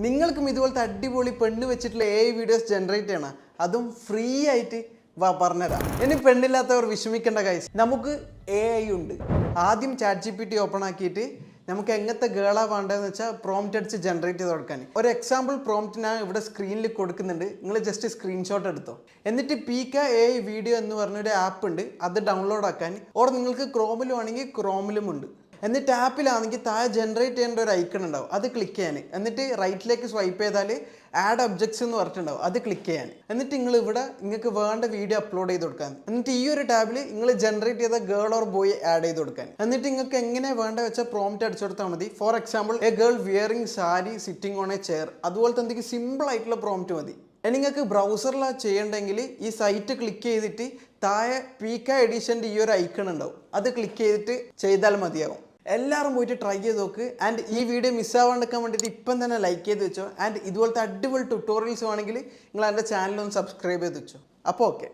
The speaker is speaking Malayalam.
നിങ്ങൾക്കും ഇതുപോലത്തെ അടിപൊളി പെണ്ണ് വെച്ചിട്ടുള്ള AI വീഡിയോസ് ജനറേറ്റ് ചെയ്യണം, അതും ഫ്രീ ആയിട്ട് പറഞ്ഞുതരാം. ഇനി പെണ്ണില്ലാത്തവർ വിഷമിക്കേണ്ട ഗൈസ്, നമുക്ക് AI ഉണ്ട്. ആദ്യം ChatGPT ഓപ്പൺ ആക്കിയിട്ട് നമുക്ക് എങ്ങനത്തെ ഗേളാ വേണ്ടതെന്ന് വെച്ചാൽ പ്രോംപ്റ്റ് അടിച്ച് ജനറേറ്റ് ചെയ്ത് കൊടുക്കാൻ. ഒരു എക്സാമ്പിൾ പ്രോംപ്റ്റ് ഞാൻ ഇവിടെ സ്ക്രീനിൽ കൊടുക്കുന്നുണ്ട്, നിങ്ങൾ ജസ്റ്റ് സ്ക്രീൻഷോട്ട് എടുത്തോ. എന്നിട്ട് പീക്ക AI വീഡിയോ എന്ന് പറഞ്ഞൊരു ആപ്പ് ഉണ്ട്, അത് ഡൗൺലോഡ് ആക്കാൻ. ഓർ നിങ്ങൾക്ക് ക്രോമിലും ആണെങ്കിൽ ക്രോമിലും ഉണ്ട്. എന്നിട്ട് ആപ്പിലാണെങ്കിൽ താഴെ ജനറേറ്റ് ചെയ്യേണ്ട ഒരു ഐക്കൺ ഉണ്ടാവും, അത് ക്ലിക്ക് ചെയ്യാൻ. എന്നിട്ട് റൈറ്റിലേക്ക് സ്വൈപ്പ് ചെയ്താൽ ആഡ് ഒബ്ജക്ട്സ് എന്ന് പറഞ്ഞിട്ടുണ്ടാവും, അത് ക്ലിക്ക് ചെയ്യാൻ. എന്നിട്ട് നിങ്ങൾ ഇവിടെ നിങ്ങൾക്ക് വേണ്ട വീഡിയോ അപ്ലോഡ് ചെയ്ത് കൊടുക്കാൻ. എന്നിട്ട് ഈ ഒരു ടാബിൽ നിങ്ങൾ ജനറേറ്റ് ചെയ്ത ഗേൾ ഓർ ബോയ് ആഡ് ചെയ്ത് കൊടുക്കാൻ. എന്നിട്ട് നിങ്ങൾക്ക് എങ്ങനെ വേണ്ട വെച്ചാൽ പ്രോംപ്റ്റ് അടിച്ചു കൊടുത്താൽ മതി. For example A girl wearing sari sitting on A chair, അതുപോലത്തെ എന്തെങ്കിലും സിമ്പിൾ ആയിട്ടുള്ള പ്രോംപ്റ്റ് മതി. നിങ്ങൾക്ക് ബ്രൗസറിലാണ് ചെയ്യണമെങ്കിൽ ഈ സൈറ്റ് ക്ലിക്ക് ചെയ്തിട്ട് താഴെ പീക്ക എഡിഷൻ്റെ ഈ ഒരു ഐക്കൺ ഉണ്ടാവും, അത് ക്ലിക്ക് ചെയ്തിട്ട് ചെയ്താൽ മതിയാവും. എല്ലാവരും പോയിട്ട് ട്രൈ ചെയ്ത് നോക്ക്. ആൻഡ് ഈ വീഡിയോ മിസ്സാവാണ്ടിരിക്കാൻ വേണ്ടിയിട്ട് ഇപ്പം തന്നെ ലൈക്ക് ചെയ്ത് വെച്ചോ. ആൻഡ് ഇതുപോലത്തെ അടിപൊളി ട്യൂട്ടോറിയൽസ് വേണമെങ്കിൽ നിങ്ങൾ എൻ്റെ ചാനലൊന്ന് സബ്സ്ക്രൈബ് ചെയ്ത് വെച്ചോ. അപ്പോൾ ഓക്കെ.